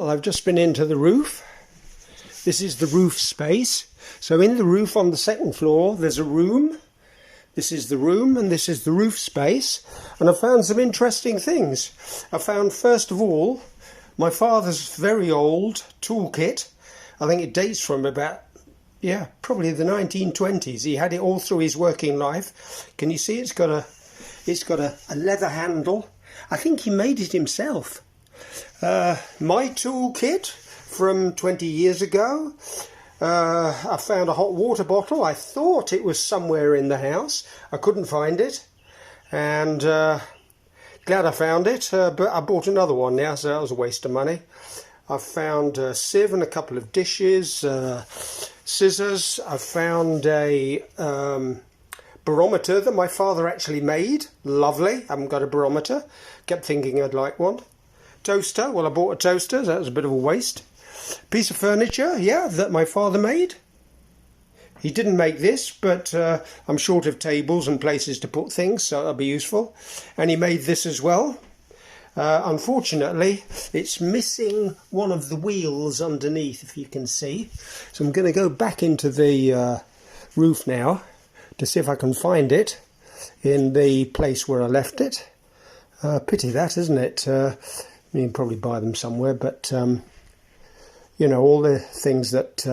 Well, I've just been into the roof. This is the roof space. So in the roof on the second floor, there's a room. This is the room and this is the roof space. And I found some interesting things. I found, first of all, my father's very old toolkit. I think it dates from about, probably the 1920s. He had it all through his working life. Can you see it's got a leather handle? I think he made it himself. My toolkit from 20 years ago. I found a hot water bottle. I thought it was somewhere in the house. I couldn't find it, and glad I found it, but I bought another one now, so that was a waste of money. I found a sieve and a couple of dishes, scissors. I found a barometer that my father actually made. Lovely. I haven't got a barometer. Kept thinking I'd like one. Toaster. Well, I bought a toaster. So that was a bit of a waste. Piece of furniture, that my father made. He didn't make this, but I'm short of tables and places to put things, so that'll be useful. And he made this as well. Unfortunately, it's missing one of the wheels underneath, if you can see. So I'm going to go back into the roof now to see if I can find it in the place where I left it. Pity that, isn't it? You can probably buy them somewhere, but you know, all the things that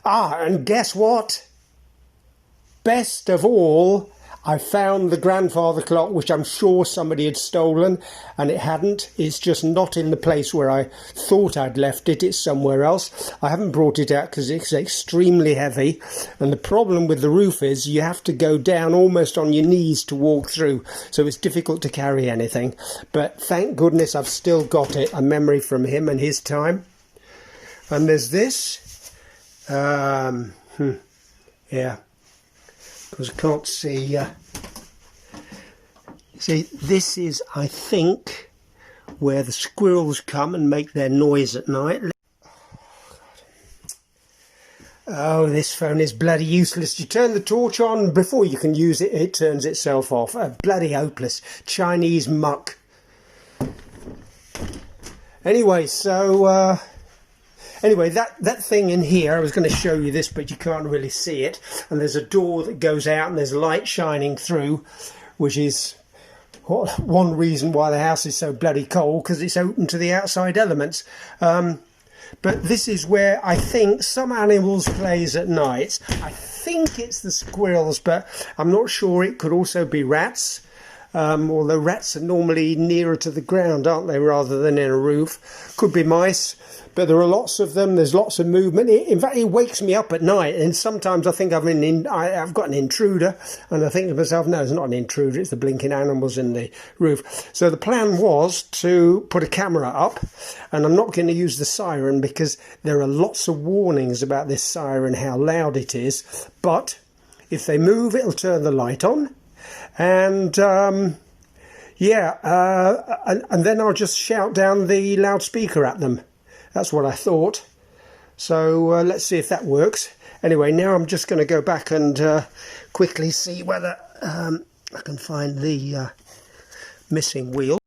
and guess what? Best of all, I found the grandfather clock, which I'm sure somebody had stolen, and it hadn't. It's just not in the place where I thought I'd left it. It's somewhere else. I haven't brought it out because it's extremely heavy, and the problem with the roof is you have to go down almost on your knees to walk through, so it's difficult to carry anything. But thank goodness I've still got it, a memory from him and his time. And there's this. Because I can't see. See, this is, I think, where the squirrels come and make their noise at night. Oh, this phone is bloody useless. You turn the torch on, before you can use it, it turns itself off. Bloody hopeless. Chinese muck. Anyway, so... Anyway, that thing in here, I was going to show you this, but you can't really see it. And there's a door that goes out and there's light shining through, which is one reason why the house is so bloody cold, because it's open to the outside elements. But this is where I think some animals plays at night. I think it's the squirrels, but I'm not sure. It could also be rats. Although rats are normally nearer to the ground, aren't they, rather than in a roof. Could be mice, but there are lots of them. There's lots of movement. In fact, it wakes me up at night, and sometimes I think I've got an intruder, and I think to myself, no, it's not an intruder, it's the blinking animals in the roof. So the plan was to put a camera up, and I'm not going to use the siren because there are lots of warnings about this siren, how loud it is, but if they move, it'll turn the light on. And and then I'll just shout down the loudspeaker at them. That's what I thought. So let's see if that works. Anyway, now I'm just going to go back and quickly see whether I can find the missing wheel.